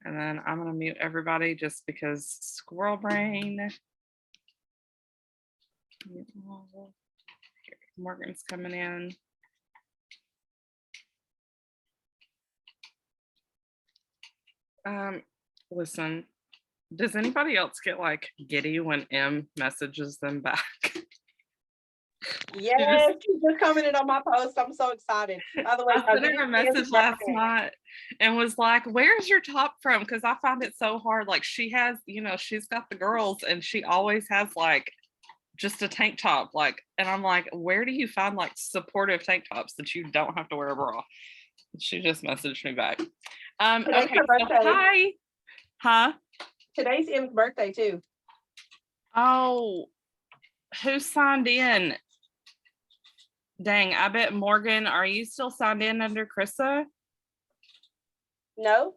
And then I'm gonna mute everybody just because squirrel brain. Morgan's coming in. Listen, does anybody else get like giddy when M messages them back? Yes, she just commented on my post. I'm so excited. By the way, I sent her a message last night and was like, where's your top from? Because I find it so hard. Like she has, you know, she's got the girls and she always has like just a tank top. Like, and I'm like, where do you find like supportive tank tops that you don't have to wear a bra? She just messaged me back. Today's Okay, her so birthday. hi. Huh? Today's M's birthday too. Oh, who signed in? Dang, I bet Morgan, are you still signed in under Krista? No,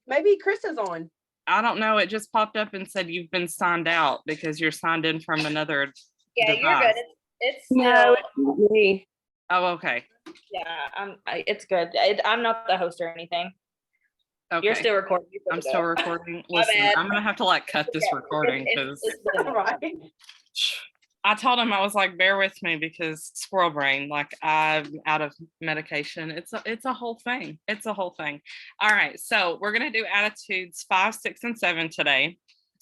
maybe Chris is on. I don't know. It just popped up and said you've been signed out because you're signed in from another Yeah, device. you're good. It's No, still, it's not me. Oh, okay. yeah, it's good. I'm not the host or anything. Okay. You're still recording. I'm still recording. My Listen, bad. I'm gonna have to like cut this recording because Right. I told him, I was like, bear with me because squirrel brain, like I'm out of medication. It's a whole thing. It's a whole thing. All right. So we're gonna do attitudes 5, 6, and 7 today.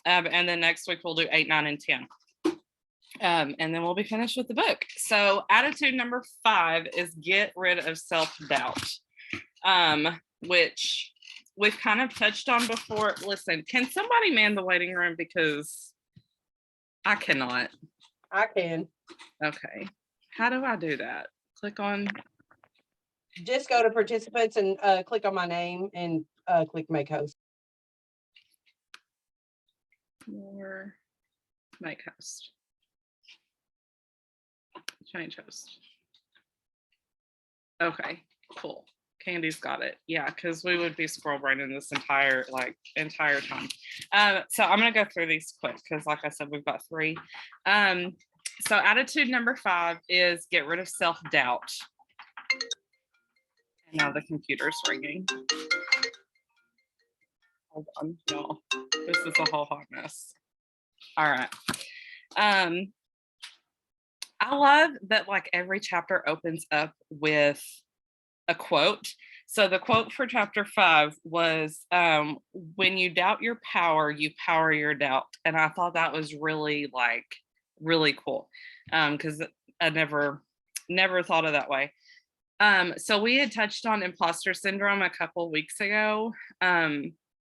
And then next week we'll do 8, 9, and 10. And then we'll be finished with the book. So attitude number 5 is get rid of self-doubt, which we've kind of touched on before. Listen, can somebody man the waiting room because I cannot. I can. Okay. How do I do that? Click on. Just go to participants and click on my name and click make host. Or make host. Change host. Okay, cool. Candy's got it. Yeah, because we would be squirrel braining this entire time. So I'm gonna go through these quick because like I said, we've got 3. So attitude number 5 is get rid of self-doubt. And now the computer's ringing. Hold on, y'all. This is a whole hot mess. All right. I love that like every chapter opens up with a quote. So the quote for chapter 5 was, when you doubt your power, you power your doubt. And I thought that was really cool. Because I never thought of that way. So we had touched on imposter syndrome a couple weeks ago,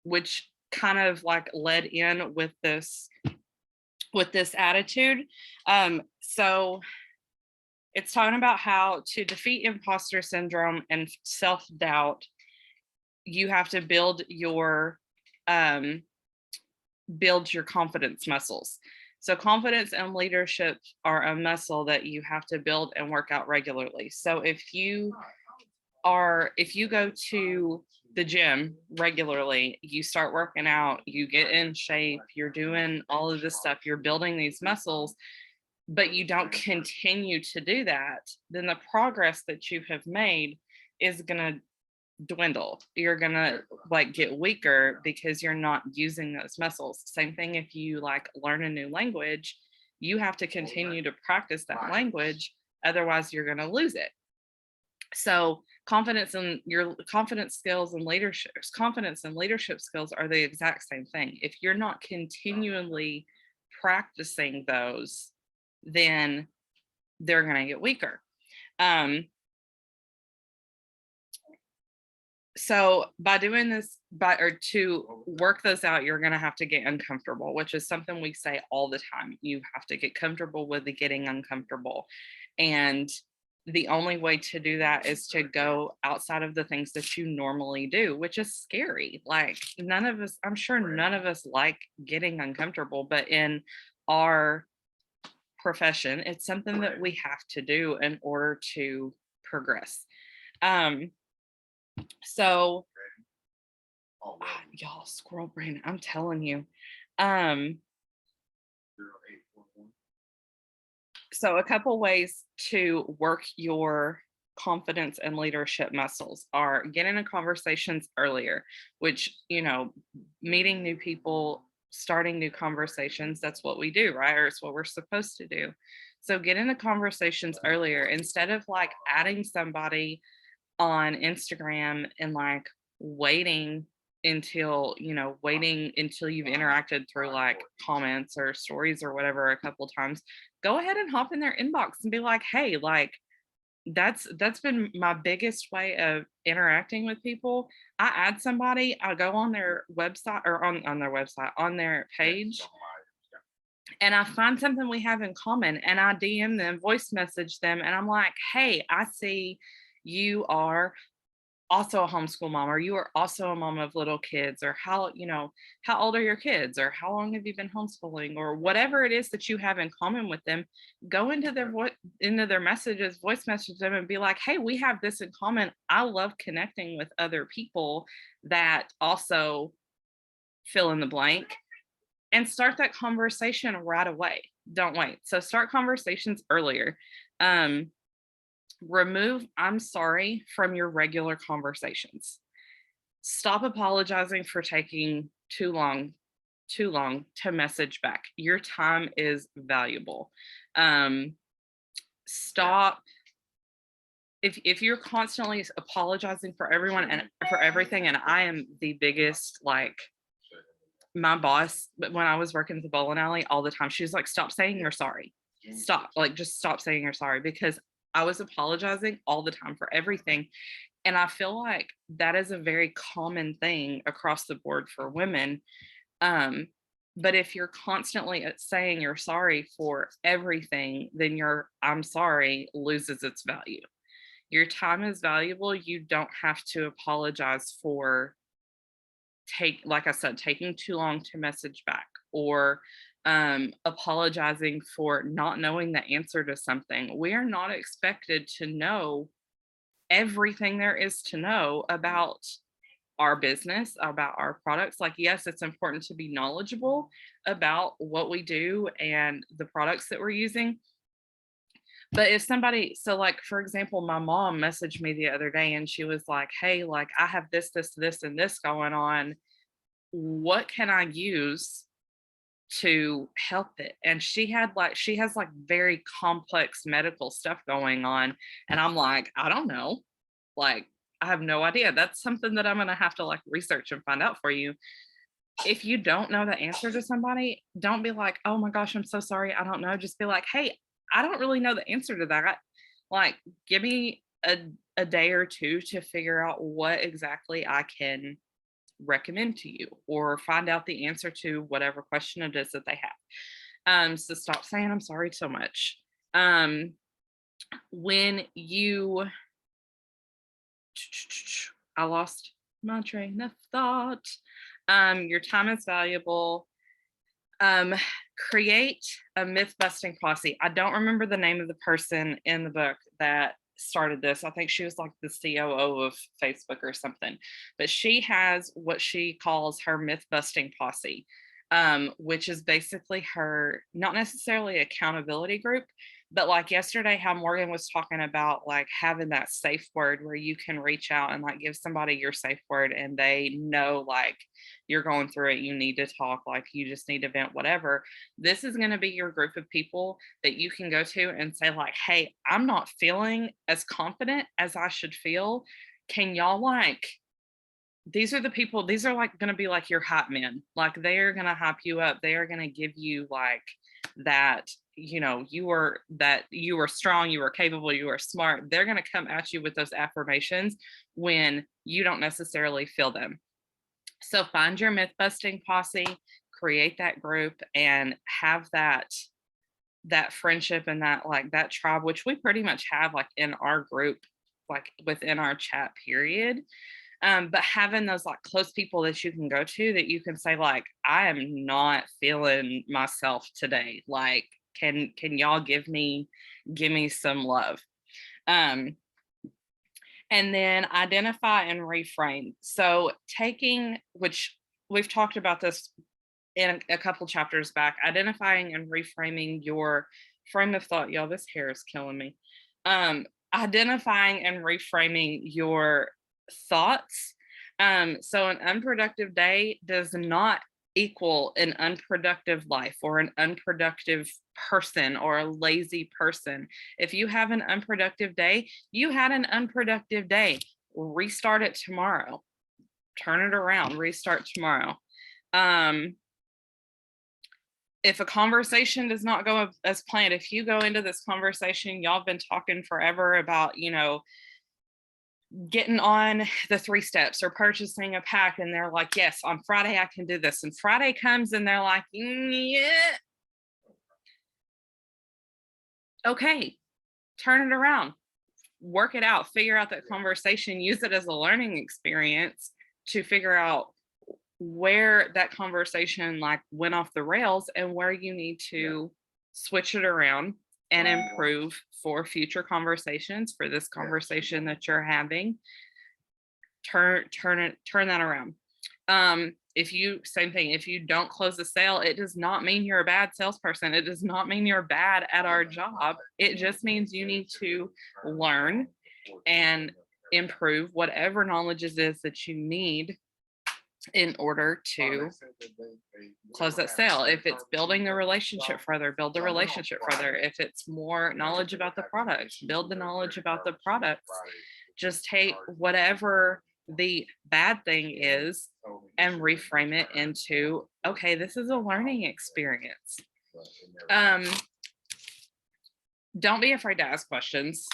which kind of like led in with this attitude. So it's talking about how to defeat imposter syndrome and self-doubt, you have to build your confidence muscles. So confidence and leadership are a muscle that you have to build and work out regularly. So if you go to the gym regularly, you start working out, you get in shape, you're doing all of this stuff, you're building these muscles, but you don't continue to do that, then the progress that you have made is going to dwindle. You're going to like get weaker because you're not using those muscles. Same thing if you like learn a new language, you have to continue to practice that language, otherwise you're going to lose it. So confidence and your confidence skills and confidence and leadership skills are the exact same thing. If you're not continually practicing those, then they're going to get weaker. So by doing this, to work those out, you're going to have to get uncomfortable, which is something we say all the time. You have to get comfortable with the getting uncomfortable. And the only way to do that is to go outside of the things that you normally do, which is scary. Like I'm sure none of us like getting uncomfortable, but in our profession, it's something that we have to do in order to progress. So y'all, squirrel brain, I'm telling you. So a couple ways to work your confidence and leadership muscles are get into conversations earlier, which, meeting new people, starting new conversations, that's what we do, right? Or it's what we're supposed to do. So get into conversations earlier instead of like adding somebody on Instagram and like waiting waiting until you've interacted through like comments or stories or whatever a couple times. Go ahead and hop in their inbox and be like, hey, like that's been my biggest way of interacting with people. I add somebody, I go on their website or on their website, on their page, and I find something we have in common and I DM them, voice message them, and I'm like, hey, I see you are also a homeschool mom, or you are also a mom of little kids, or how old are your kids, or how long have you been homeschooling, or whatever it is that you have in common with them. Go into their messages, voice message them, and be like, hey, we have this in common. I love connecting with other people that also fill in the blank, and start that conversation right away. Don't wait. So start conversations earlier. Remove I'm sorry from your regular conversations. Stop apologizing for taking too long to message back. Your time is valuable. Stop if you're constantly apologizing for everyone and for everything, and I am the biggest, like, my boss, but when I was working at the bowling alley all the time, she was like, stop saying you're sorry. Stop, like, just stop saying you're sorry, because I was apologizing all the time for everything. And I feel like that is a very common thing across the board for women. But if you're constantly saying you're sorry for everything, then your I'm sorry loses its value. Your time is valuable. You don't have to apologize for like I said, taking too long to message back, or apologizing for not knowing the answer to something. We are not expected to know everything there is to know about our business, about our products. Like, yes, it's important to be knowledgeable about what we do and the products that we're using. But if somebody, so like, for example, my mom messaged me the other day and she was like, hey, like, I have this, and this going on. What can I use to help it? And she has like very complex medical stuff going on. And I'm like, I don't know. Like, I have no idea. That's something that I'm going to have to like research and find out for you. If you don't know the answer to somebody, don't be like, oh my gosh, I'm so sorry, I don't know. Just be like, hey, I don't really know the answer to that. Like, give me a day or two to figure out what exactly I can recommend to you, or find out the answer to whatever question it is that they have. So stop saying I'm sorry so much. When you I lost my train of thought. Your time is valuable. Create a myth busting posse. I don't remember the name of the person in the book that started this. I think she was like the COO of Facebook or something, but she has what she calls her myth busting posse, which is basically her, not necessarily accountability group, but like yesterday, how Morgan was talking about like having that safe word where you can reach out and like give somebody your safe word and they know like you're going through it, you need to talk, like you just need to vent, whatever. This is going to be your group of people that you can go to and say like, hey, I'm not feeling as confident as I should feel. Can y'all like, these are the people, these are like going to be like your hype men. Like, they are going to hype you up. They are going to give you like that, you are strong, you are capable, you are smart. They're going to come at you with those affirmations when you don't necessarily feel them. So find your myth busting posse, create that group, and have that friendship and that tribe, which we pretty much have like in our group, like within our chat period. But having those like close people that you can go to, that you can say like, I am not feeling myself today. Like, can y'all give me some love? And then identify and reframe. So which we've talked about this in a couple chapters back, identifying and reframing your frame of thought. Y'all, this hair is killing me. identifying and reframing your thoughts. So an unproductive day does not equal an unproductive life or an unproductive person or a lazy person. If you have an unproductive day, you had an unproductive day. Restart it tomorrow. Turn it around, restart tomorrow. If a conversation does not go as planned, if you go into this conversation, y'all been talking forever about, getting on the 3 steps or purchasing a pack, and they're like, yes, on Friday I can do this. And Friday comes and they're like, yeah. Okay, turn it around, work it out, figure out that conversation, use it as a learning experience to figure out where that conversation like went off the rails and where you need to switch it around and improve for future conversations. For this conversation that you're having, turn that around. Same thing, if you don't close the sale, it does not mean you're a bad salesperson. It does not mean you're bad at our job. It just means you need to learn and improve whatever knowledge it is that you need in order to close that sale. If it's building the relationship further, build the relationship further. If it's more knowledge about the product, build the knowledge about the products. Just take whatever the bad thing is and reframe it into, okay, this is a learning experience. Don't be afraid to ask questions,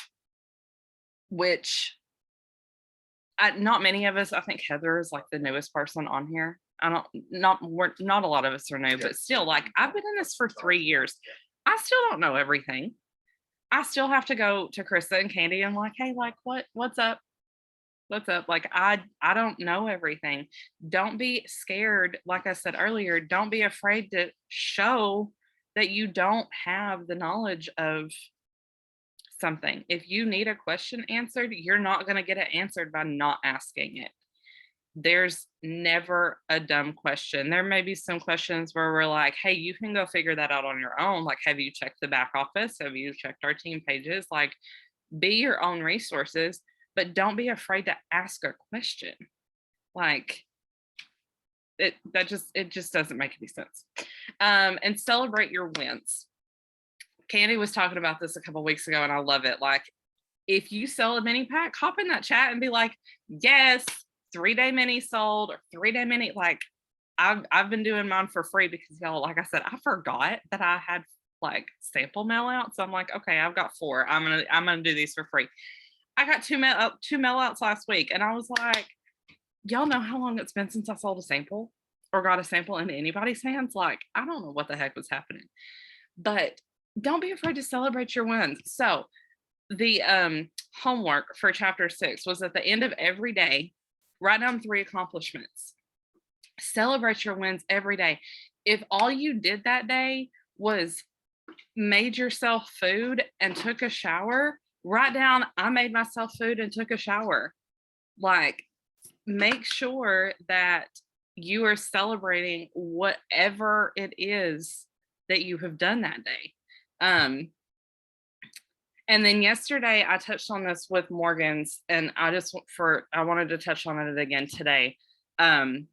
not many of us, I think Heather is like the newest person on here. Not a lot of us are new, but still, like, I've been in this for 3 years. I still don't know everything. I still have to go to Krista and Candy and like, hey, like, what's up? What's up? Like, I don't know everything. Don't be scared. Like I said earlier, don't be afraid to show that you don't have the knowledge of something. If you need a question answered, you're not going to get it answered by not asking it. There's never a dumb question. There may be some questions where we're like, hey, you can go figure that out on your own. Like, have you checked the back office? Have you checked our team pages? Like, be your own resources, but don't be afraid to ask a question. Like, it just doesn't make any sense. And celebrate your wins. Candy was talking about this a couple weeks ago, and I love it. Like, if you sell a mini pack, hop in that chat and be like, yes, 3-day mini sold, or 3-day mini. Like, I've been doing mine for free because, y'all, like I said, I forgot that I had like sample mail out. So I'm like, okay, I've got 4. I'm gonna do these for free. I got 2 mail outs last week, and I was like, y'all know how long it's been since I sold a sample or got a sample into anybody's hands? Like, I don't know what the heck was happening, but don't be afraid to celebrate your wins. So the homework for chapter 6 was at the end of every day, write down 3 accomplishments. Celebrate your wins every day. If all you did that day was made yourself food and took a shower, write down, I made myself food and took a shower. Like, make sure that you are celebrating whatever it is that you have done that day. And then yesterday I touched on this with Morgan's, and I wanted to touch on it again today. I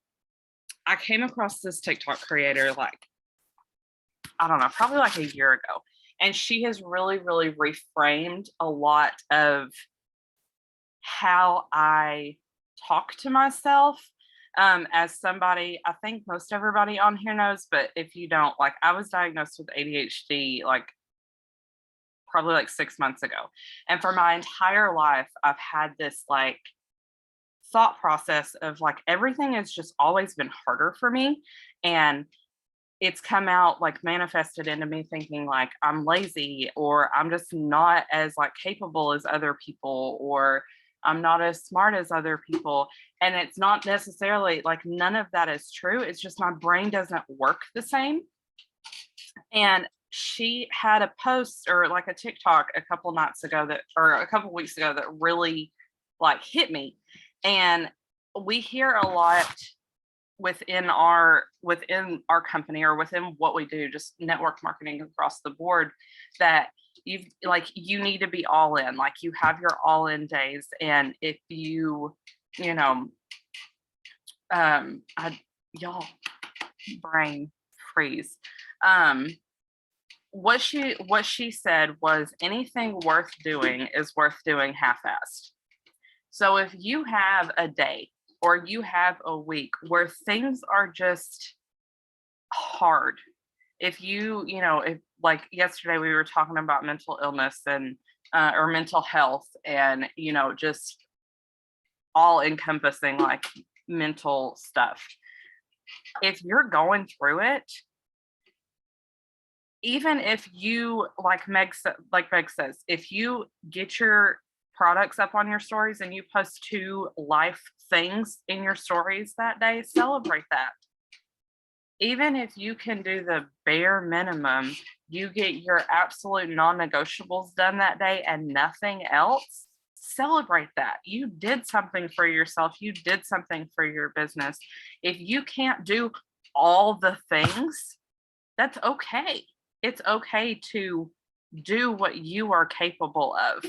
came across this TikTok creator, like, I don't know, probably like a year ago. And she has really, really reframed a lot of how I talk to myself. As somebody, I think most everybody on here knows, but if you don't, like, I was diagnosed with ADHD like probably like 6 months ago. And for my entire life, I've had this like thought process of like, everything has just always been harder for me. And it's come out like manifested into me thinking like I'm lazy, or I'm just not as like capable as other people, or I'm not as smart as other people. And it's not necessarily like, none of that is true. It's just my brain doesn't work the same. And she had a post or like a TikTok a couple weeks ago that really like hit me. And we hear a lot within our company or within what we do, just network marketing across the board, that you need to be all in, like you have your all in days. And if you, you know, y'all brain freeze. What she said was anything worth doing is worth doing half-assed. So if you have a day or you have a week where things are just hard, if if like yesterday we were talking about mental illness and or mental health and just all encompassing like mental stuff. If you're going through it, even if you like Meg says, if you get your products up on your stories and you post 2 life things in your stories that day, celebrate that. Even if you can do the bare minimum, you get your absolute non-negotiables done that day and nothing else, celebrate that. You did something for yourself. You did something for your business. If you can't do all the things, that's okay. It's okay to do what you are capable of,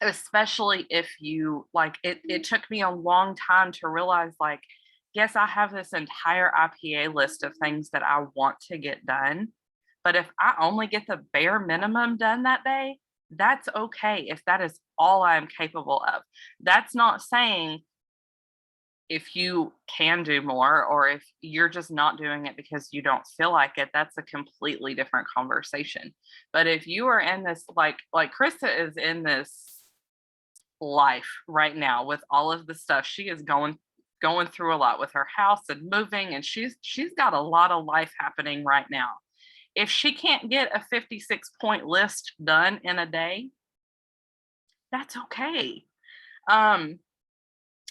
especially if you like it. It took me a long time to realize, like, yes, I have this entire IPA list of things that I want to get done. But if I only get the bare minimum done that day, that's okay if that is all I'm capable of. That's not saying if you can do more or if you're just not doing it because you don't feel like it, that's a completely different conversation. But if you are in this, like Krista is in this life right now with all of the stuff, she is going through a lot with her house and moving, and she's got a lot of life happening right now. If she can't get a 56-point list done in a day, that's okay.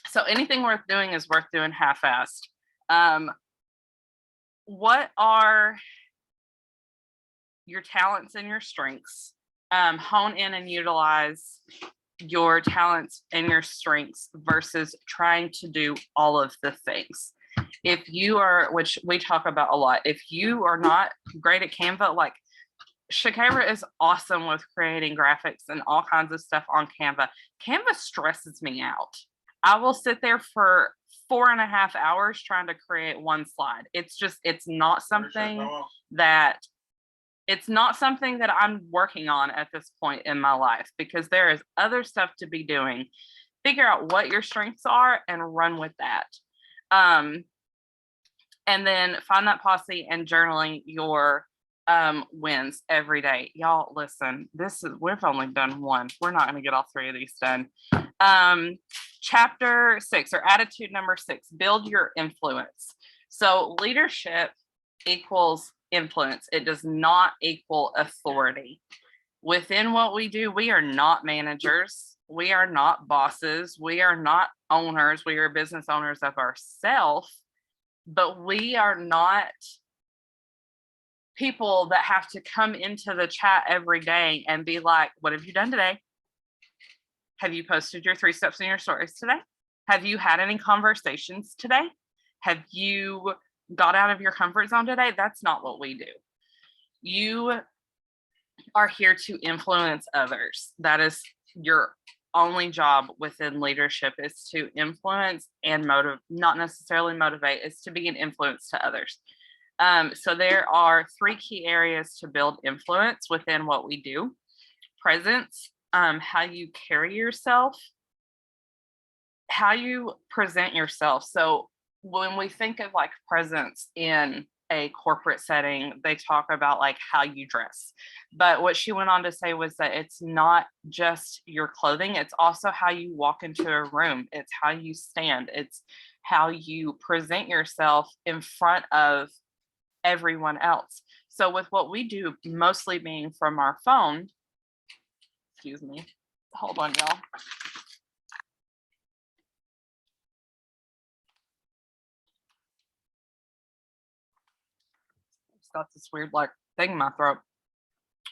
So anything worth doing is worth doing half-assed. What are your talents and your strengths? Hone in and utilize your talents and your strengths versus trying to do all of the things. If you are, which we talk about a lot, if you are not great at Canva, like Shakira is awesome with creating graphics and all kinds of stuff on Canva. Canva stresses me out. I will sit there for 4.5 hours trying to create one slide. It's not something that I'm working on at this point in my life, because there is other stuff to be doing. Figure out what your strengths are and run with that. And then find that posse and journaling your wins every day. Y'all, listen, we've only done one. We're not going to get all 3 of these done. Chapter 6 or attitude number 6, build your influence. So leadership equals influence. It does not equal authority. Within what we do, we are not managers. We are not bosses. We are not owners. We are business owners of ourselves, but we are not people that have to come into the chat every day and be like, what have you done today? Have you posted your 3 steps in your stories today? Have you had any conversations today? Have you got out of your comfort zone today? That's not what we do. You are here to influence others. That is your only job within leadership, is to influence and not necessarily motivate, is to be an influence to others. So there are 3 key areas to build influence within what we do. Presence, how you carry yourself, how you present yourself. So when we think of like presence in a corporate setting, they talk about like how you dress. But what she went on to say was that it's not just your clothing, it's also how you walk into a room. It's how you stand. It's how you present yourself in front of everyone else. So with what we do, mostly being from our phone, excuse me, hold on, y'all. It's got this weird like thing in my throat.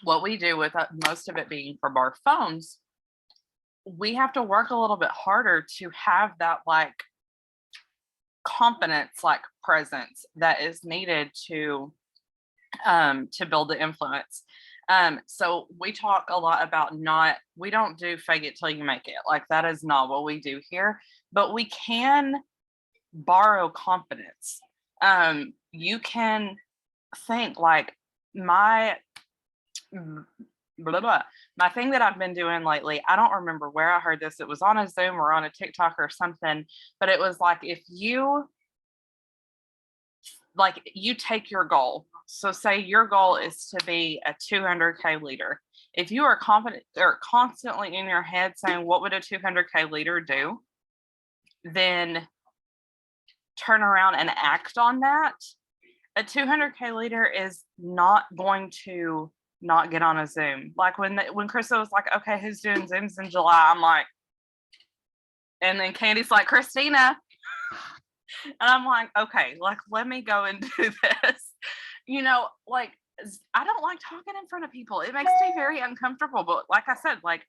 What we do with most of it being from our phones, we have to work a little bit harder to have that like confidence, like presence that is needed to build the influence. So we talk a lot about we don't do fake it till you make it. Like that is not what we do here, but we can borrow confidence. You can think like my blah, blah, my thing that I've been doing lately, I don't remember where I heard this. It was on a Zoom or on a TikTok or something, but it was like if you take your goal. So say your goal is to be a 200K leader. If you are confident or constantly in your head saying, what would a 200K leader do? Then turn around and act on that. A 200K leader is not going to not get on a Zoom. Like when Krista was like, okay, who's doing Zooms in July? I'm like, and then Candy's like, Christina. And I'm like, okay, like, let me go and do this. You know, like, I don't like talking in front of people. It makes me very uncomfortable. But like I said, like,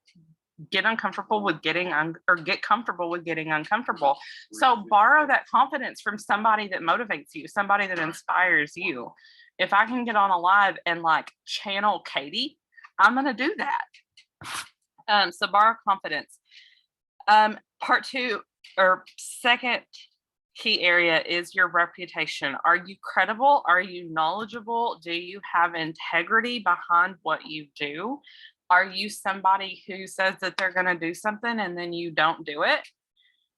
get comfortable with getting uncomfortable. So borrow that confidence from somebody that motivates you, somebody that inspires you. If I can get on a live and like channel Katie, I'm going to do that. So borrow confidence. Part two or second key area is your reputation. Are you credible? Are you knowledgeable? Do you have integrity behind what you do? Are you somebody who says that they're going to do something and then you don't do it?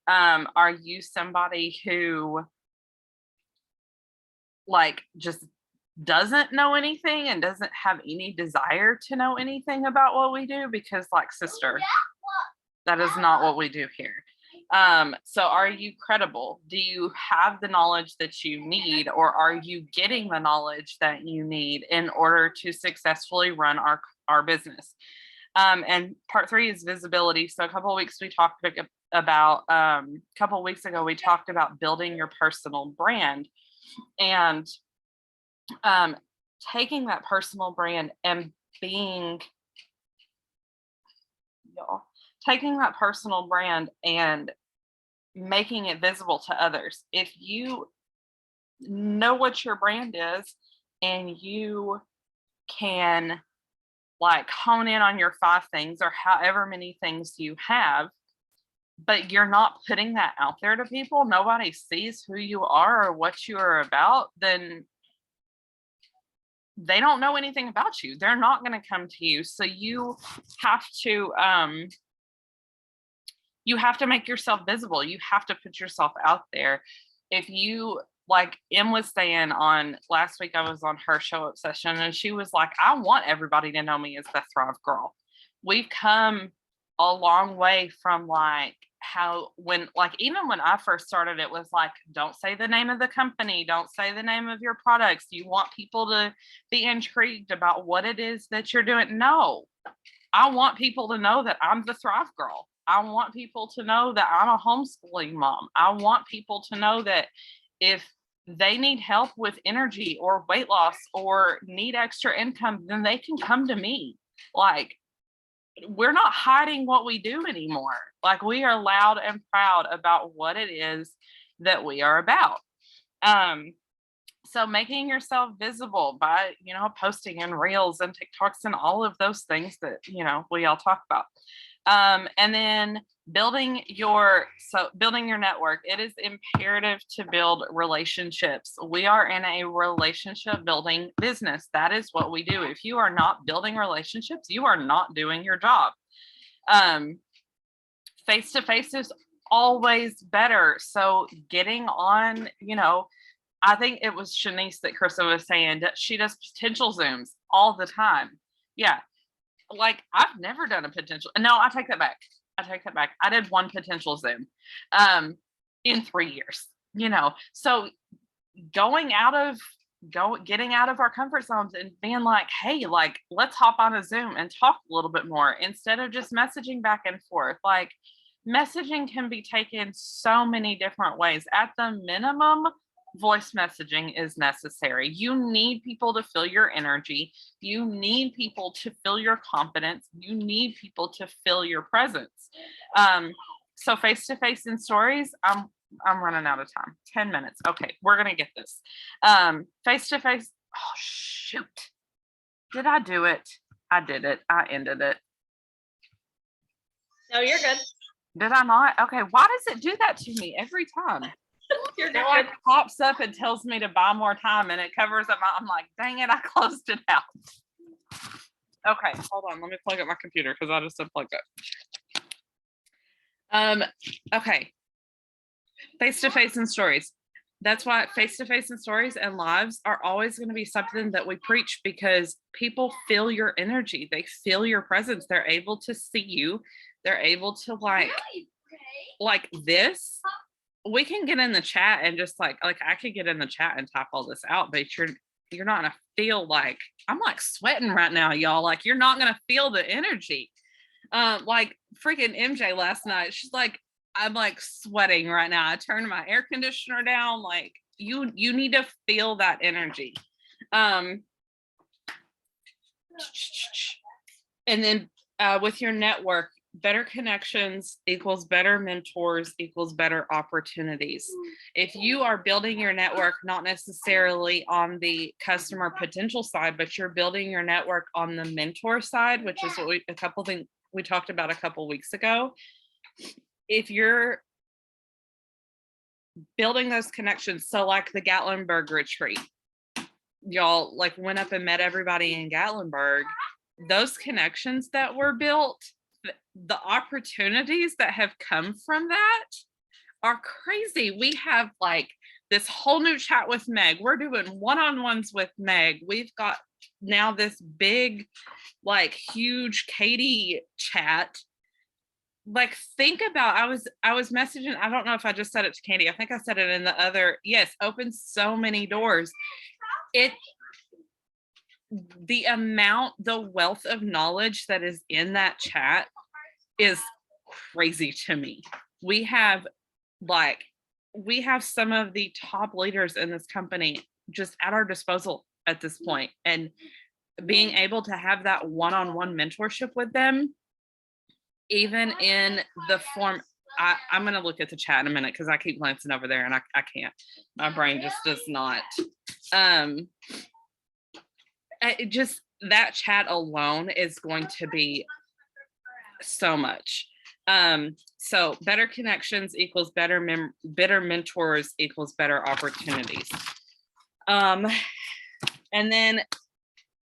Are you somebody who like just doesn't know anything and doesn't have any desire to know anything about what we do? Because like, sister, that is not what we do here. So are you credible? Do you have the knowledge that you need, or are you getting the knowledge that you need in order to successfully run our business? And part three is visibility. So a couple of weeks ago, we talked about building your personal brand and taking that personal brand and taking that personal brand and making it visible to others. If you know what your brand is and you can like hone in on your 5 things or however many things you have, but you're not putting that out there to people, nobody sees who you are or what you are about, then they don't know anything about you. They're not going to come to you. So you have to make yourself visible. You have to put yourself out there. If you, like Em was saying on last week, I was on her show up session and she was like, I want everybody to know me as the Thrive Girl. We've come a long way from like how even when I first started, it was like, don't say the name of the company, don't say the name of your products. You want people to be intrigued about what it is that you're doing. No, I want people to know that I'm the Thrive Girl. I want people to know that I'm a homeschooling mom. I want people to know that if they need help with energy or weight loss or need extra income, then they can come to me. Like, we're not hiding what we do anymore. Like, we are loud and proud about what it is that we are about. So making yourself visible by, posting in reels and TikToks and all of those things that, we all talk about. And then building your network. It is imperative to build relationships. We are in a relationship building business. That is what we do. If you are not building relationships, you are not doing your job. Face-to-face is always better. So getting on, I think it was Shanice that Krista was saying that she does potential Zooms all the time. Yeah. Like, I've never done a potential. No, I take that back. I did one potential Zoom in 3 years, so getting out of our comfort zones and being like, hey, like, let's hop on a Zoom and talk a little bit more instead of just messaging back and forth. Like, messaging can be taken so many different ways. At the minimum, voice messaging is necessary. You need people to feel your energy. You need people to feel your confidence. You need people to feel your presence. So face-to-face in stories, I'm running out of time. 10 minutes. Okay, we're gonna get this. Face-to-face. Oh shoot! Did I do it? I did it. I ended it. No, you're good. Did I not? Okay. Why does it do that to me every time? You're It good. like pops up and tells me to buy more time and it covers up my, I'm like, dang it, I closed it out. Okay, hold on. Let me plug up my computer because I just unplugged it. Okay. Face-to-face and stories. That's why face-to-face and stories and lives are always going to be something that we preach because people feel your energy. They feel your presence. They're able to see you. They're able to like this. We can get in the chat and just like I could get in the chat and type all this out, but you're not gonna feel like I'm like sweating right now, y'all. Like you're not gonna feel the energy. Like freaking MJ last night, she's like, I'm like sweating right now. I turned my air conditioner down. Like you need to feel that energy. And then with your network, better connections equals better mentors equals better opportunities. If you are building your network, not necessarily on the customer potential side, but you're building your network on the mentor side, which is what a couple things we talked about a couple weeks ago. If you're building those connections, so like the Gatlinburg retreat, y'all like went up and met everybody in Gatlinburg, those connections that were built, the opportunities that have come from that are crazy. We have like this whole new chat with Meg. We're doing one-on-ones with Meg. We've got now this big, like huge Katie chat. Like think about, I was messaging, I don't know if I just said it to Candy. I think I said it in the other, yes, opens so many doors. The amount, the wealth of knowledge that is in that chat is crazy to me. We have some of the top leaders in this company just at our disposal at this point, and being able to have that one-on-one mentorship with them, even in the form, I'm going to look at the chat in a minute because I keep glancing over there and I can't, my brain just does not. It just, that chat alone is going to be so much. So better connections equals better mentors equals better opportunities. And then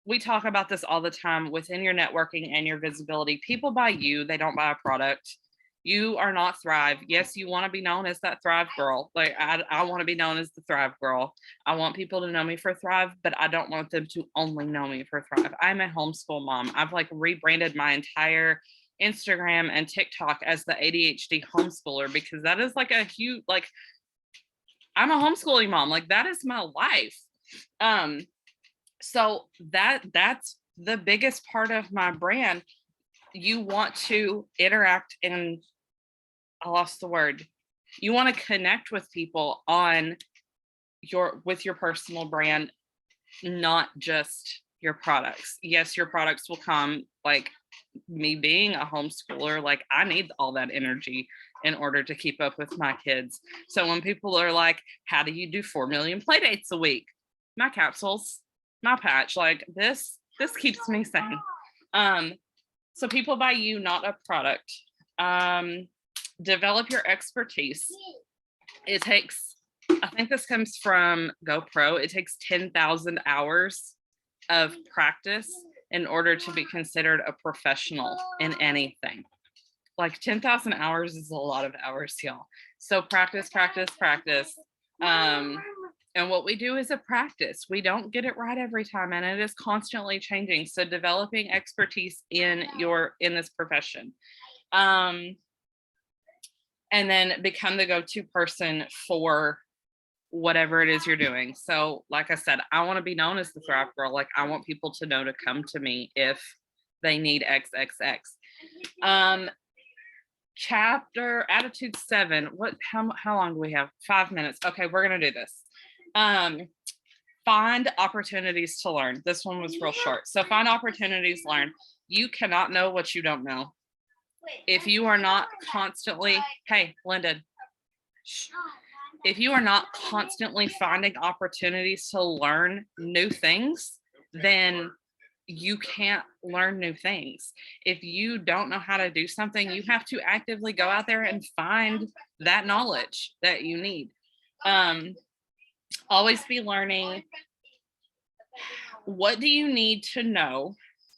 we talk about this all the time within your networking and your visibility. People buy you, they don't buy a product. You are not Thrive. Yes, you want to be known as that Thrive girl. Like I want to be known as the Thrive girl. I want people to know me for Thrive, but I don't want them to only know me for Thrive. I'm a homeschool mom. I've like rebranded my entire Instagram and TikTok as the ADHD homeschooler because that is like a huge, like I'm a homeschooling mom. Like that is my life. So that's the biggest part of my brand. You want to interact and I lost the word. You want to connect with people on with your personal brand, not just your products. Yes, your products will come, like me being a homeschooler, like I need all that energy in order to keep up with my kids. So when people are like, how do you do 4 million play dates a week? My capsules, my patch, like this keeps me sane. So people buy you, not a product. Develop your expertise. It takes, I think this comes from GoPro. It takes 10,000 hours of practice in order to be considered a professional in anything. Like 10,000 hours is a lot of hours, y'all. So practice, practice, practice. And what we do is a practice. We don't get it right every time, and it is constantly changing. So developing expertise in this profession. And then become the go-to person for whatever it is you're doing. So like I said, I want to be known as the Thrive girl. Like I want people to know to come to me if they need XXX. Chapter attitude 7. How long do we have? 5 minutes. Okay, we're gonna do this. Find opportunities to learn. This one was real short. So find opportunities to learn. You cannot know what you don't know. If you are not constantly, hey, Lyndon, if you are not constantly finding opportunities to learn new things, then you can't learn new things. If you don't know how to do something, you have to actively go out there and find that knowledge that you need. Always be learning. What do you need to know?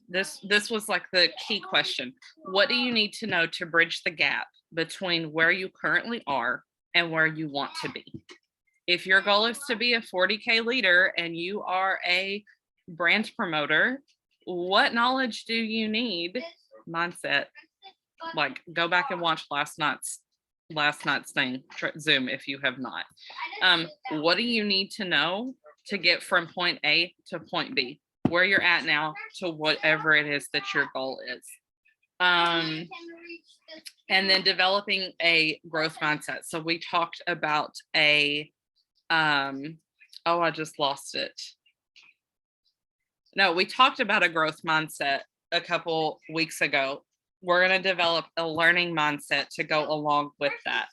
This was like the key question. What do you need to know to bridge the gap between where you currently are and where you want to be? If your goal is to be a 40K leader and you are a brand promoter, what knowledge do you need? Mindset. Like, go back and watch last night's thing, Zoom, if you have not. What do you need to know to get from point A to point B, where you're at now to whatever it is that your goal is? And then developing a growth mindset. So we talked about I just lost it. No, we talked about a growth mindset a couple weeks ago. We're going to develop a learning mindset to go along with that.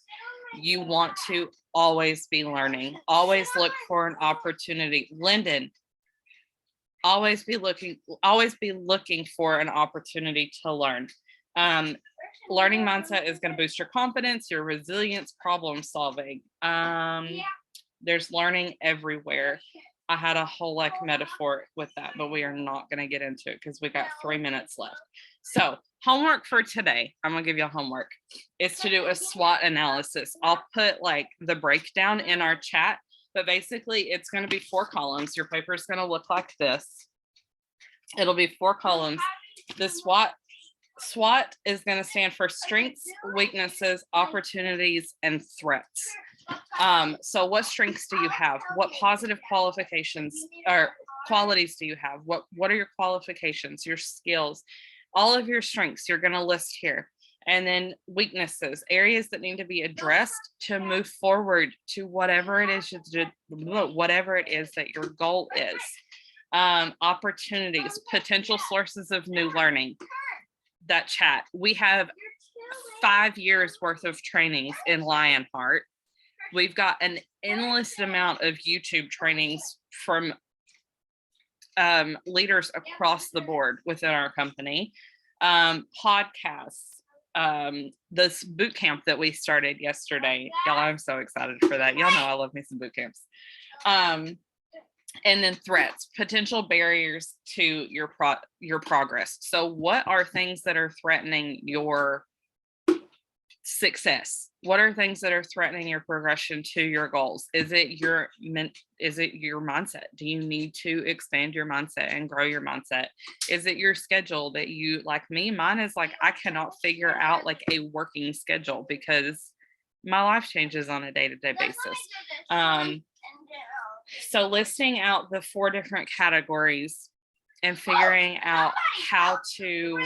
You want to always be learning, always look for an opportunity. Lyndon, always be looking for an opportunity to learn. Learning mindset is going to boost your confidence, your resilience, problem solving. There's learning everywhere. I had a whole like metaphor with that, but we are not going to get into it because we got 3 minutes left. So homework for today, I'm going to give you a homework. It's to do a SWOT analysis. I'll put like the breakdown in our chat, but basically it's going to be 4 columns. Your paper is going to look like this. It'll be 4 columns. The SWOT is going to stand for strengths, weaknesses, opportunities, and threats. So what strengths do you have? What positive qualifications or qualities do you have? What are your qualifications, your skills, all of your strengths you're going to list here. And then weaknesses, areas that need to be addressed to move forward to whatever it is that your goal is. Opportunities, potential sources of new learning. That chat. We have 5 years worth of trainings in Lionheart. We've got an endless amount of YouTube trainings from leaders across the board within our company. Podcasts, this boot camp that we started yesterday. Y'all, I'm so excited for that. Y'all know I love me some boot camps. And then threats, potential barriers to your progress. So what are things that are threatening your success? What are things that are threatening your progression to your goals? Is it your mindset? Do you need to expand your mindset and grow your mindset? Is it your schedule that you, like me, mine is like, I cannot figure out like a working schedule because my life changes on a day-to-day basis. So listing out the 4 different categories and figuring out how to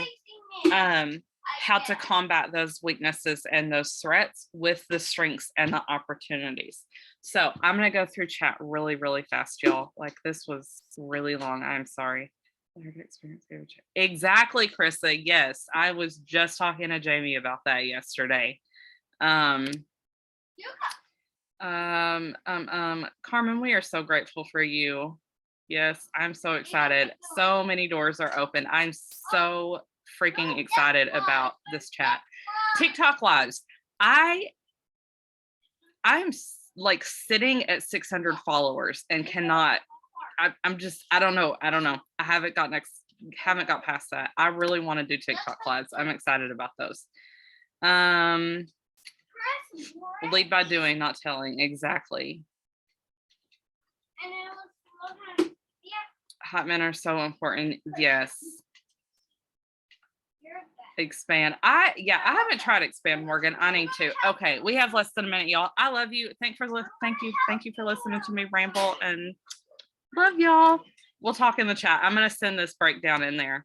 combat those weaknesses and those threats with the strengths and the opportunities. So I'm going to go through chat really, really fast, y'all. Like, this was really long. I'm sorry. Exactly, Krista. Yes, I was just talking to Jamie about that yesterday. Carmen, we are so grateful for you. Yes, I'm so excited. So many doors are open. I'm so freaking excited about this chat. TikTok lives. I'm like sitting at 600 followers and cannot, I don't know. I haven't got past that. I really want to do TikTok lives. I'm excited about those. Lead by doing, not telling. Exactly. Hot men are so important. Yes. Expand. I haven't tried expand, Morgan. I need to. Okay, we have less than a minute, y'all. I love you. Thank you for listening to me ramble, and love y'all. We'll talk in the chat. I'm gonna send this breakdown in there.